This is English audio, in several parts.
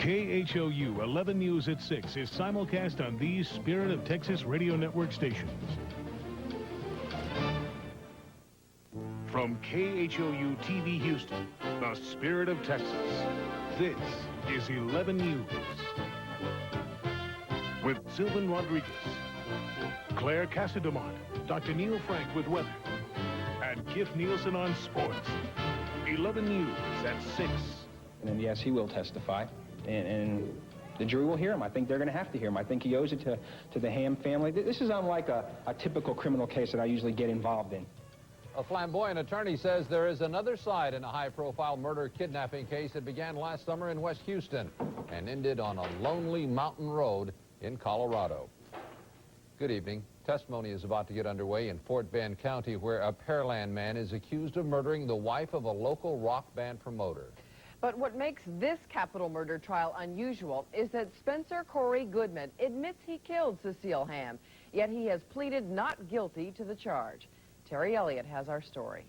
KHOU 11 News at 6 is simulcast on these Spirit of Texas radio network stations. From KHOU TV Houston, the Spirit of Texas, this is 11 News. With Sylvan Rodriguez, Claire Casademont, Dr. Neil Frank with weather, and Kif Nielsen on sports. 11 News at 6. And yes, he will testify, and the jury will hear him. I think they're going to have to hear him. I think he owes it to the Ham family. This is unlike a typical criminal case that I usually get involved in. A flamboyant attorney says there is another side in a high-profile murder-kidnapping case that began last summer in West Houston and ended on a lonely mountain road in Colorado. Good evening. Testimony is about to get underway in Fort Bend County, where a Pearland man is accused of murdering the wife of a local rock band promoter. But what makes this capital murder trial unusual is that Spencer Corey Goodman admits he killed Cecile Ham, yet he has pleaded not guilty to the charge. Terry Elliott has our story.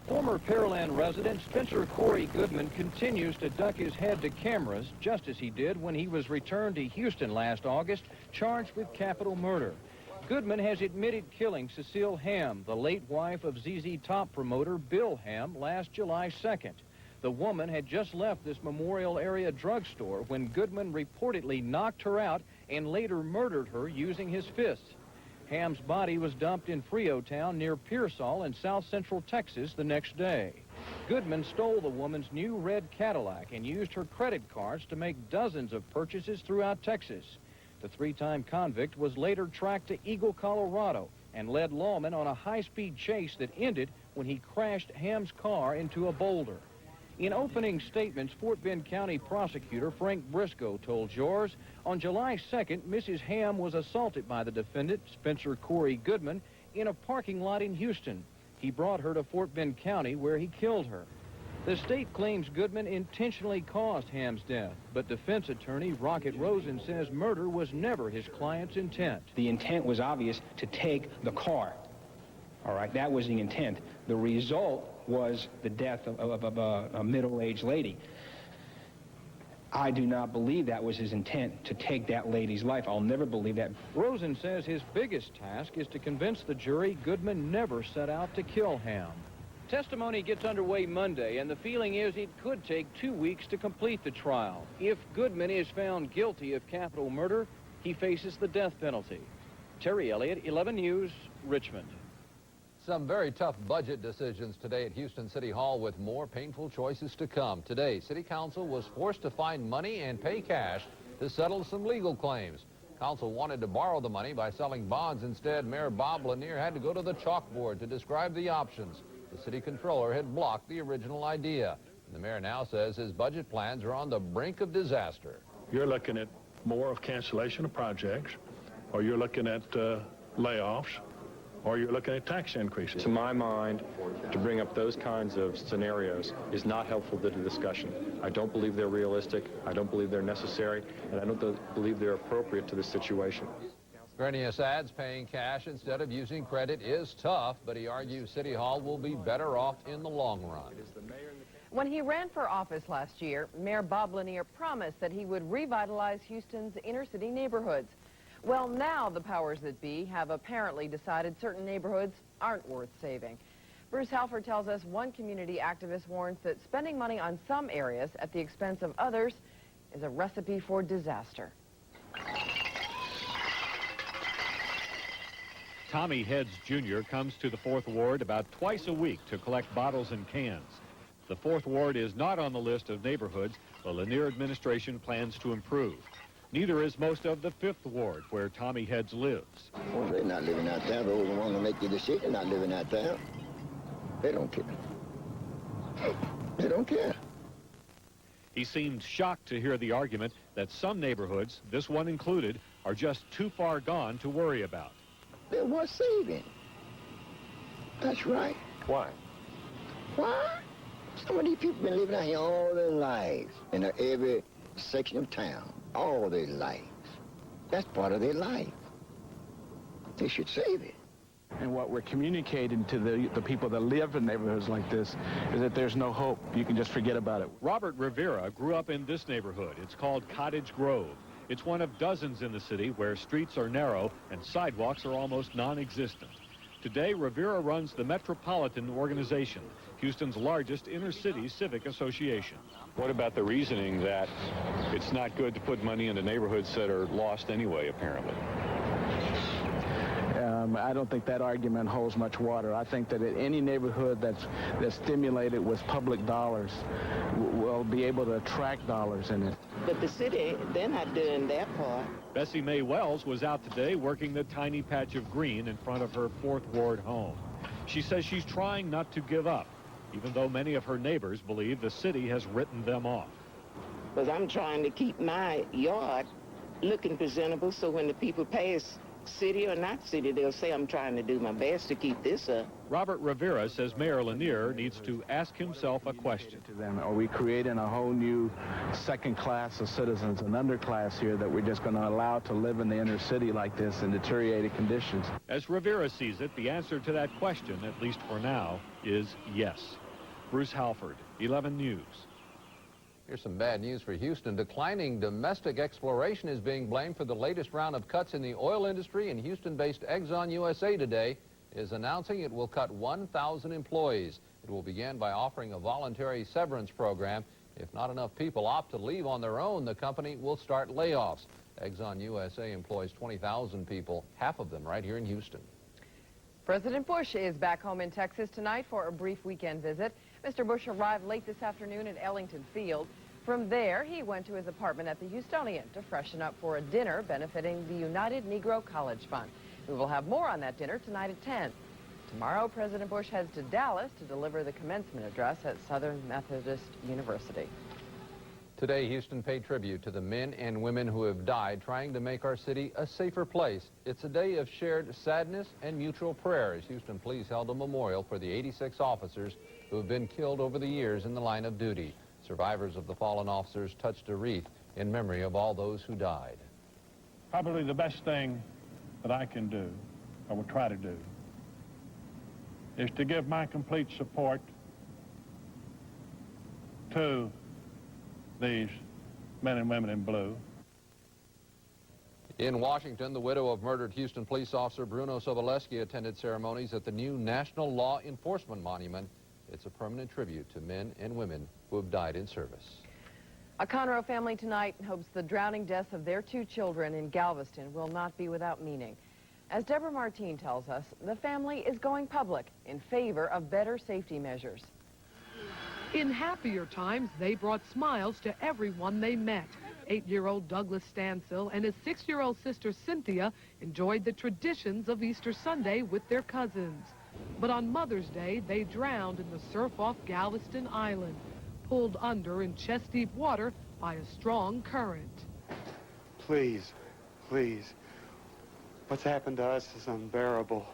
Former Pearland resident Spencer Corey Goodman continues to duck his head to cameras, just as he did when he was returned to Houston last August, charged with capital murder. Goodman has admitted killing Cecile Ham, the late wife of ZZ Top promoter Bill Ham, last July 2nd. The woman had just left this Memorial area drugstore when Goodman reportedly knocked her out and later murdered her using his fists. Ham's body was dumped in Freotown near Pearsall in south central Texas the next day. Goodman stole the woman's new red Cadillac and used her credit cards to make dozens of purchases throughout Texas. The three-time convict was later tracked to Eagle, Colorado, and led lawmen on a high-speed chase that ended when he crashed Ham's car into a boulder. In opening statements, Fort Bend County prosecutor Frank Briscoe told jurors, on July 2nd, Mrs. Ham was assaulted by the defendant, Spencer Corey Goodman, in a parking lot in Houston. He brought her to Fort Bend County, where he killed her. The state claims Goodman intentionally caused Ham's death, but defense attorney Rocket Rosen says murder was never his client's intent. The intent was obvious, to take the car. All right, that was the intent. The result was the death of a middle-aged lady. I do not believe that was his intent, to take that lady's life. I'll never believe that. Rosen says his biggest task is to convince the jury Goodman never set out to kill Ham. Testimony gets underway Monday, and the feeling is it could take 2 weeks to complete the trial. If Goodman is found guilty of capital murder, he faces the death penalty. Terry Elliott, 11 News, Richmond. Some very tough budget decisions today at Houston City Hall, with more painful choices to come. Today, City Council was forced to find money and pay cash to settle some legal claims. Council wanted to borrow the money by selling bonds. Instead, Mayor Bob Lanier had to go to the chalkboard to describe the options. The city controller had blocked the original idea. And the mayor now says his budget plans are on the brink of disaster. You're looking at more of cancellation of projects, or you're looking at layoffs, or you're looking at tax increases. To my mind, to bring up those kinds of scenarios is not helpful to the discussion. I don't believe they're realistic, I don't believe they're necessary, and I don't believe they're appropriate to this situation. Grenius adds paying cash instead of using credit is tough, but he argues City Hall will be better off in the long run. When he ran for office last year, Mayor Bob Lanier promised that he would revitalize Houston's inner-city neighborhoods. Well, now the powers that be have apparently decided certain neighborhoods aren't worth saving. Bruce Halford tells us one community activist warns that spending money on some areas at the expense of others is a recipe for disaster. Tommy Heads Jr. comes to the 4th Ward about twice a week to collect bottles and cans. The 4th Ward is not on the list of neighborhoods the Lanier administration plans to improve. Neither is most of the 5th Ward, where Tommy Heads lives. Well, they're not living out there. Those are the ones that make the decision, not living out there. They don't care. They don't care. He seemed shocked to hear the argument that some neighborhoods, this one included, are just too far gone to worry about. They're worth saving. That's right. Why? Why? Some of these people have been living out here all their lives, in every section of town, all their lives. That's part of their life. They should save it. And what we're communicating to the people that live in neighborhoods like this is that there's no hope. You can just forget about it. Robert Rivera grew up in this neighborhood. It's called Cottage Grove. It's one of dozens in the city where streets are narrow and sidewalks are almost non-existent. Today, Rivera runs the Metropolitan Organization, Houston's largest inner-city civic association. What about the reasoning that it's not good to put money into neighborhoods that are lost anyway, apparently? I don't think that argument holds much water. I think that any neighborhood that's stimulated with public dollars will be able to attract dollars in it. But the city, they're not doing their part. Bessie Mae Wells was out today working the tiny patch of green in front of her 4th Ward home. She says she's trying not to give up, even though many of her neighbors believe the city has written them off. Because I'm trying to keep my yard looking presentable so when the people pass, city or not city, they'll say I'm trying to do my best to keep this up. Robert Rivera says Mayor Lanier needs to ask himself a question. Are we creating a whole new second class of citizens, an underclass here that we're just going to allow to live in the inner city like this in deteriorated conditions? As Rivera sees it, the answer to that question, at least for now, is yes. Bruce Halford, 11 News. Here's some bad news for Houston. Declining domestic exploration is being blamed for the latest round of cuts in the oil industry, and Houston-based Exxon USA today is announcing it will cut 1,000 employees. It will begin by offering a voluntary severance program. If not enough people opt to leave on their own, the company will start layoffs. Exxon USA employs 20,000 people, half of them right here in Houston. President Bush is back home in Texas tonight for a brief weekend visit. Mr. Bush arrived late this afternoon at Ellington Field. From there, he went to his apartment at the Houstonian to freshen up for a dinner benefiting the United Negro College Fund. We will have more on that dinner tonight at 10. Tomorrow, President Bush heads to Dallas to deliver the commencement address at Southern Methodist University. Today, Houston paid tribute to the men and women who have died trying to make our city a safer place. It's a day of shared sadness and mutual prayer as Houston Police held a memorial for the 86 officers who have been killed over the years in the line of duty. Survivors of the fallen officers touched a wreath in memory of all those who died. Probably the best thing that I can do, or will try to do, is to give my complete support to these men and women in blue. In Washington, the widow of murdered Houston police officer Bruno Sobolewski attended ceremonies at the new National Law Enforcement Monument. It's a permanent tribute to men and women who have died in service. A Conroe family tonight hopes the drowning deaths of their 2 children in Galveston will not be without meaning. As Deborah Martine tells us, the family is going public in favor of better safety measures. In happier times, they brought smiles to everyone they met. 8-year-old Douglas Stansell and his 6-year-old sister Cynthia enjoyed the traditions of Easter Sunday with their cousins. But on Mother's Day, they drowned in the surf off Galveston Island, pulled under in chest-deep water by a strong current. Please, please, what's happened to us is unbearable.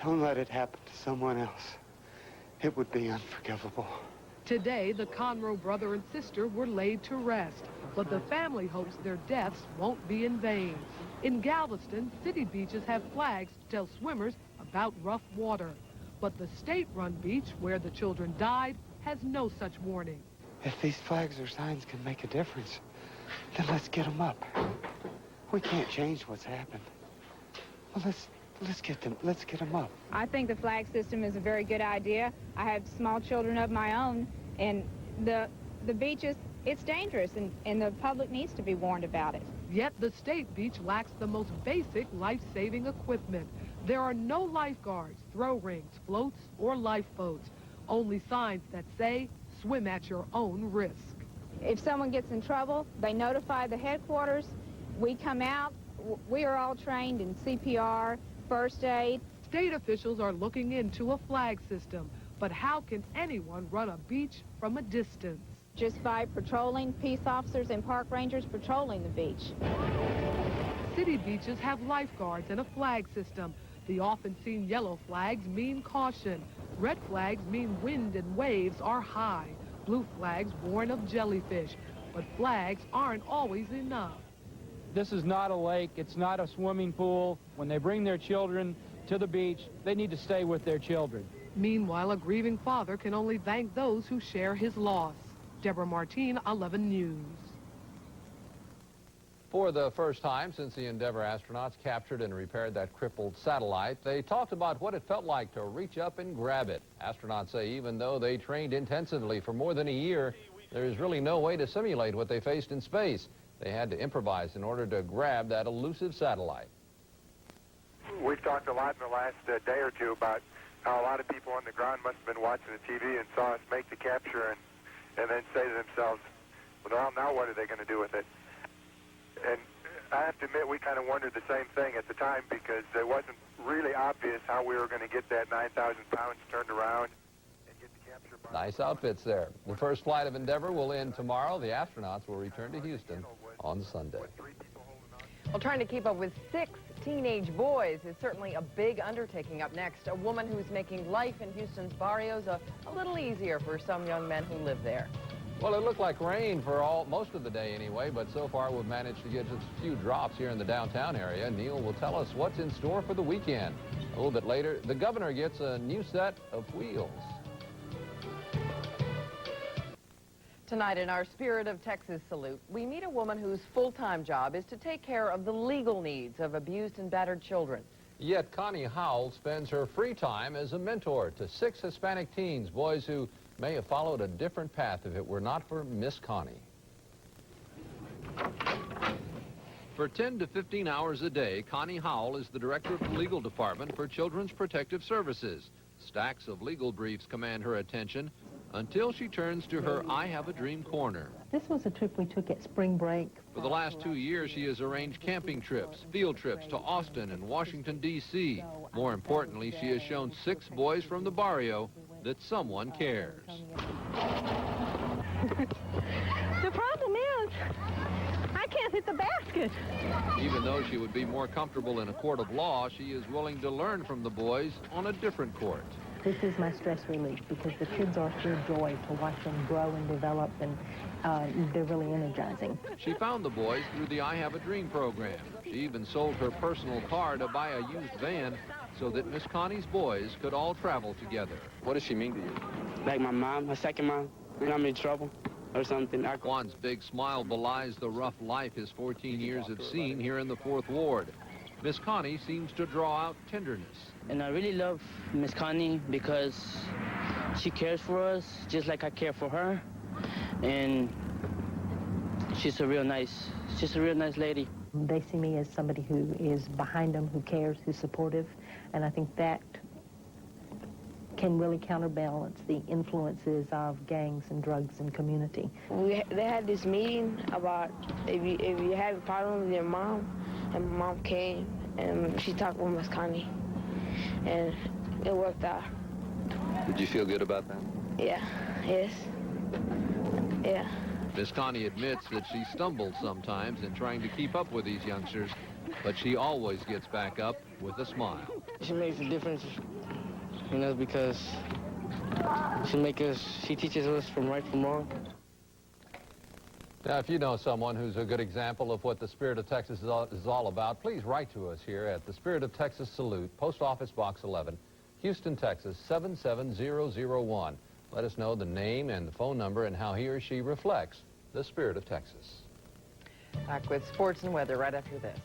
Don't let it happen to someone else. It would be unforgivable. Today, the Conroe brother and sister were laid to rest, but the family hopes their deaths won't be in vain. In Galveston, city beaches have flags to tell swimmers about rough water. But the state-run beach where the children died has no such warning. If these flags or signs can make a difference, then let's get them up. We can't change what's happened. Well, let's get them up. I think the flag system is a very good idea. I have small children of my own, and the beaches, it's dangerous, and the public needs to be warned about it. Yet the state beach lacks the most basic life-saving equipment. There are no lifeguards, throw rings, floats, or lifeboats. Only signs that say, swim at your own risk. If someone gets in trouble, they notify the headquarters. We come out. We are all trained in CPR, first aid. State officials are looking into a flag system, but how can anyone run a beach from a distance? Just by patrolling, peace officers and park rangers patrolling the beach. City beaches have lifeguards and a flag system. The often seen yellow flags mean caution. Red flags mean wind and waves are high. Blue flags warn of jellyfish. But flags aren't always enough. this is not a lake. It's not a swimming pool. When they bring their children to the beach, they need to stay with their children. Meanwhile, a grieving father can only thank those who share his loss. Deborah Martine, 11 News. For the first time since the Endeavour astronauts captured and repaired that crippled satellite, they talked about what it felt like to reach up and grab it. Astronauts say even though they trained intensively for more than a year, there is really no way to simulate what they faced in space. They had to improvise in order to grab that elusive satellite. We've talked a lot in the last day or two about how a lot of people on the ground must have been watching the TV and saw us make the capture and then say to themselves, well, now what are they going to do with it? And I have to admit, we kind of wondered the same thing at the time because it wasn't really obvious how we were going to get that 9,000 pounds turned around and get the capture box. Nice outfits there. The first flight of Endeavour will end tomorrow. The astronauts will return to Houston on Sunday. Well, trying to keep up with 6 teenage boys is certainly a big undertaking. Up next, a woman who's making life in Houston's barrios a little easier for some young men who live there. Well, it looked like rain for most of the day anyway, but so far we've managed to get just a few drops here in the downtown area. Neil will tell us what's in store for the weekend. A little bit later, the governor gets a new set of wheels. Tonight in our Spirit of Texas salute, we meet a woman whose full-time job is to take care of the legal needs of abused and battered children. Yet Connie Howell spends her free time as a mentor to 6 Hispanic teens, boys who may have followed a different path if it were not for Miss Connie. For 10 to 15 hours a day, Connie Howell is the director of the legal department for Children's Protective Services. Stacks of legal briefs command her attention until she turns to her I Have a Dream corner. This was a trip we took at spring break. For the last 2 years, she has arranged camping trips, field trips to Austin and Washington, D.C. More importantly, she has shown 6 boys from the barrio that someone cares. The problem is, I can't hit the basket. Even though she would be more comfortable in a court of law, she is willing to learn from the boys on a different court. This is my stress relief because the kids are pure joy to watch them grow and develop, and they're really energizing. She found the boys through the I Have a Dream program. She even sold her personal car to buy a used van so that Miss Connie's boys could all travel together. What does she mean to you? Like my mom, my second mom, when I'm in trouble or something. Juan's big smile belies the rough life his 14 years have seen here in the 4th Ward. Miss Connie seems to draw out tenderness. And I really love Miss Connie because she cares for us just like I care for her. And she's a real nice lady. They see me as somebody who is behind them, who cares, who's supportive, and I think that can really counterbalance the influences of gangs and drugs and community. They had this meeting about if you have a problem with your mom, and my mom came and she talked with Miss Connie, and it worked out. Did you feel good about that? Yeah, yes, yeah. Miss Connie admits that she stumbles sometimes in trying to keep up with these youngsters, but she always gets back up with a smile. She makes a difference, you know, because she teaches us from right from wrong. Now, if you know someone who's a good example of what the Spirit of Texas is all about, please write to us here at the Spirit of Texas Salute, Post Office Box 11, Houston, Texas, 77001. Let us know the name and the phone number and how he or she reflects the Spirit of Texas. Back with sports and weather right after this.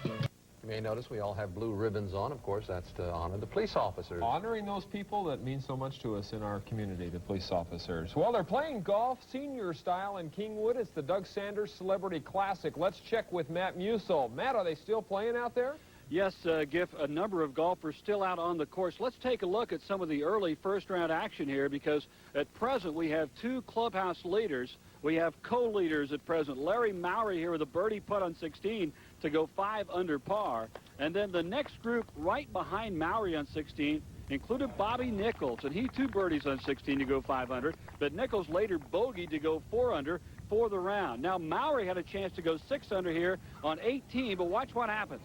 You may notice we all have blue ribbons on. Of course, that's to honor the police officers. Honoring those people that mean so much to us in our community, the police officers. Well, they're playing golf senior style in Kingwood. It's the Doug Sanders Celebrity Classic. Let's check with Matt Musel. Matt, are they still playing out there? Yes, Giff, a number of golfers still out on the course. Let's take a look at some of the early first-round action here because at present we have 2 clubhouse leaders. We have co-leaders at present. Larry Mowry here with a birdie putt on 16 to go 5 under par. And then the next group right behind Mowry on 16 included Bobby Nichols, and he 2 birdies on 16 to go 5 under. But Nichols later bogeyed to go 4 under for the round. Now Mowry had a chance to go 6 under here on 18, but watch what happens.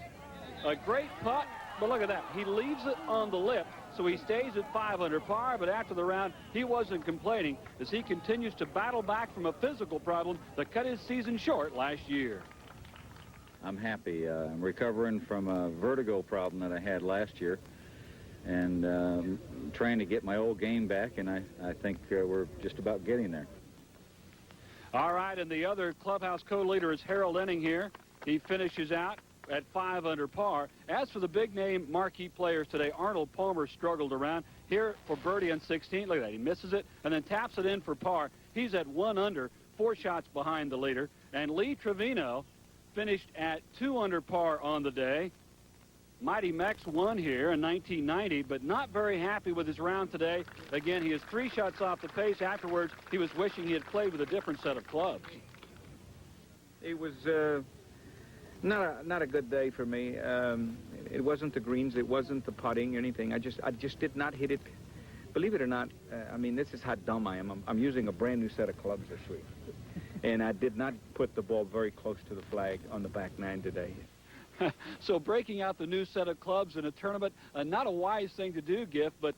A great putt, but look at that. He leaves it on the lip, so he stays at 5 under par, but after the round, he wasn't complaining as he continues to battle back from a physical problem that cut his season short last year. I'm happy. I'm recovering from a vertigo problem that I had last year, and trying to get my old game back, and I think we're just about getting there. All right, and the other clubhouse co-leader is Harold Enning here. He finishes out at 5 under par. As for the big-name marquee players today, Arnold Palmer struggled around. Here for birdie on 16. Look at that. He misses it and then taps it in for par. He's at 1 under, 4 shots behind the leader. And Lee Trevino finished at 2 under par on the day. Mighty Mex won here in 1990, but not very happy with his round today. Again, he is 3 shots off the pace. Afterwards, he was wishing he had played with a different set of clubs. It was not a good day for me. It wasn't the greens, it wasn't the putting or anything. I just did not hit it. Believe it or not, I mean, this is how dumb I am. I'm using a brand new set of clubs this week. And I did not put the ball very close to the flag on the back 9 today. So breaking out the new set of clubs in a tournament, not a wise thing to do, Giff, but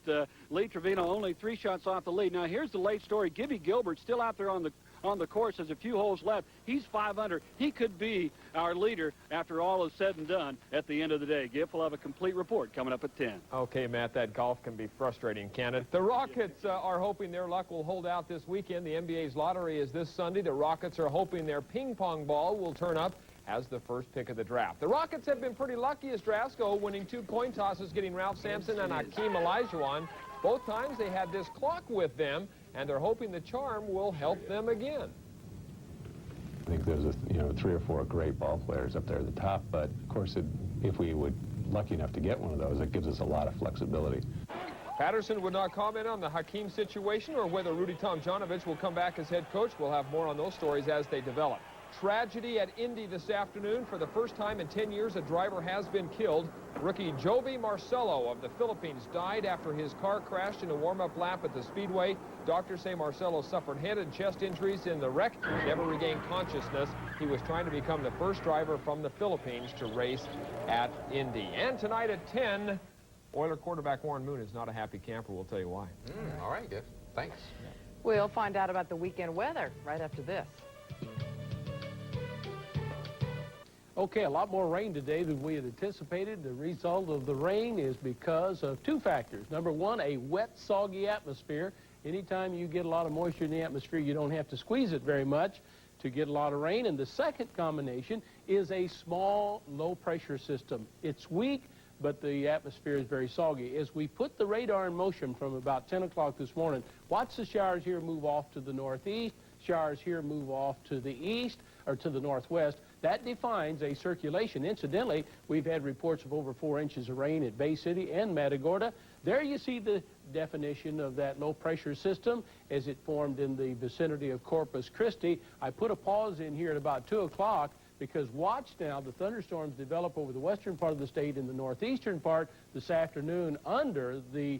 Lee Trevino only 3 shots off the lead. Now, here's the late story. Gibby Gilbert still out there on the course. There's a few holes left. He's 5 under. He could be our leader after all is said and done at the end of the day. Giff will have a complete report coming up at 10. Okay, Matt, that golf can be frustrating, can it? The Rockets are hoping their luck will hold out this weekend. The NBA's lottery is this Sunday. The Rockets are hoping their ping pong ball will turn up as the first pick of the draft. The Rockets have been pretty lucky as drafts go, winning 2 coin tosses, getting Ralph Sampson and Hakeem Olajuwon. Both times they had this clock with them, and they're hoping the charm will help them again. I think there's 3 or 4 great ball players up there at the top, but of course if we were lucky enough to get one of those, it gives us a lot of flexibility. Patterson would not comment on the Hakeem situation or whether Rudy Tomjanovich will come back as head coach. We'll have more on those stories as they develop. Tragedy at Indy this afternoon. For the first time in 10 years, a driver has been killed. Rookie Jovi Marcelo of the Philippines died after his car crashed in a warm-up lap at the Speedway. Doctors say Marcelo suffered head and chest injuries in the wreck, never regained consciousness. He was trying to become the first driver from the Philippines to race at Indy. And tonight at 10, Oiler quarterback Warren Moon is not a happy camper. We'll tell you why. All right, Giff. Thanks. We'll find out about the weekend weather right after this. Okay, a lot more rain today than we had anticipated. The result of the rain is because of 2 factors. Number 1, a wet, soggy atmosphere. Anytime you get a lot of moisture in the atmosphere, you don't have to squeeze it very much to get a lot of rain. And the second combination is a small, low-pressure system. It's weak, but the atmosphere is very soggy. As we put the radar in motion from about 10 o'clock this morning, watch the showers here move off to the northeast, showers here move off to the east, or to the northwest. That defines a circulation. Incidentally, we've had reports of over 4 inches of rain at Bay City and Matagorda. There you see the definition of that low-pressure system as it formed in the vicinity of Corpus Christi. I put a pause in here at about 2 o'clock because watch now the thunderstorms develop over the western part of the state and the northeastern part this afternoon under the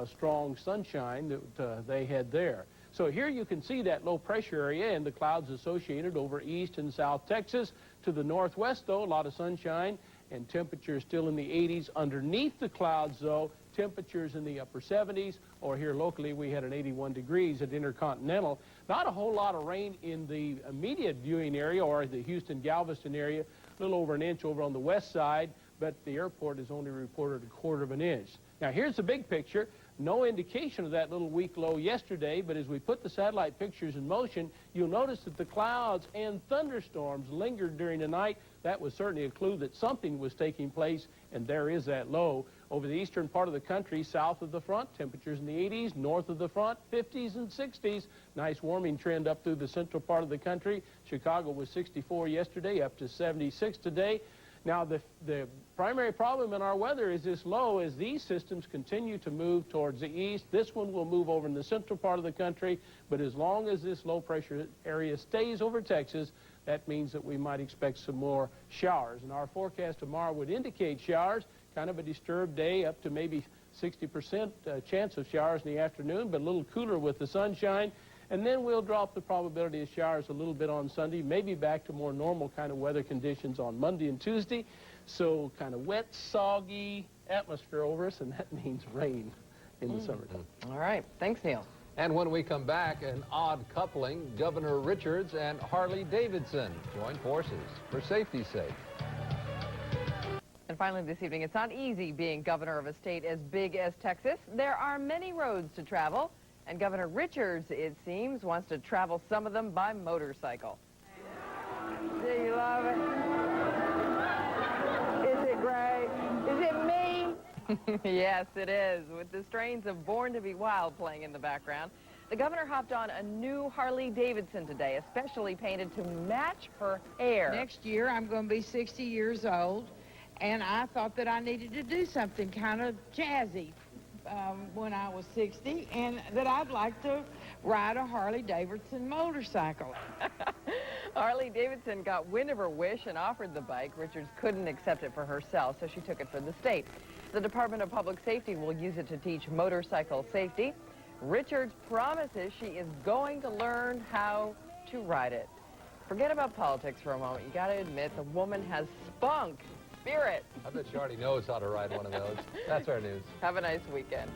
strong sunshine that they had there. So here you can see that low pressure area and the clouds associated over east and south Texas. To the northwest, though, a lot of sunshine and temperatures still in the 80s. Underneath the clouds, though, temperatures in the upper 70s, or here locally we had an 81 degrees at Intercontinental. Not a whole lot of rain in the immediate viewing area or the Houston-Galveston area, a little over an inch over on the west side, but the airport has only reported a 1/4 of an inch. Now here's the big picture. No indication of that little weak low yesterday, but as we put the satellite pictures in motion, you'll notice that the clouds and thunderstorms lingered during the night. That was certainly a clue that something was taking place, and there is that low. Over the eastern part of the country, south of the front, temperatures in the 80s, north of the front, 50s and 60s. Nice warming trend up through the central part of the country. Chicago was 64 yesterday, up to 76 today. Now, the primary problem in our weather is this low. As these systems continue to move towards the east, this one will move over in the central part of the country, but as long as this low-pressure area stays over Texas, that means that we might expect some more showers. And our forecast tomorrow would indicate showers, kind of a disturbed day, up to maybe 60% chance of showers in the afternoon, but a little cooler with the sunshine. And then we'll drop the probability of showers a little bit on Sunday, maybe back to more normal kind of weather conditions on Monday and Tuesday. So kind of wet, soggy atmosphere over us, and that means rain in the summertime. All right. Thanks, Neil. And when we come back, an odd coupling, Governor Richards and Harley Davidson join forces for safety's sake. And finally this evening, it's not easy being governor of a state as big as Texas. There are many roads to travel, and Governor Richards, it seems, wants to travel some of them by motorcycle. Do you love it? Is it great? Is it me? Yes, it is, with the strains of Born to be Wild playing in the background. The governor hopped on a new Harley Davidson today, especially painted to match her hair. Next year, I'm going to be 60 years old, and I thought that I needed to do something kind of jazzy when I was 60, and that I'd like to ride a Harley Davidson motorcycle. Harley Davidson got wind of her wish and offered the bike. Richards couldn't accept it for herself, so she took it for the state. The Department of Public Safety will use it to teach motorcycle safety. Richards promises she is going to learn how to ride it. Forget about politics for a moment. You got to admit, the woman has spunk, spirit. I bet she already knows how to ride one of those. That's our news. Have a nice weekend.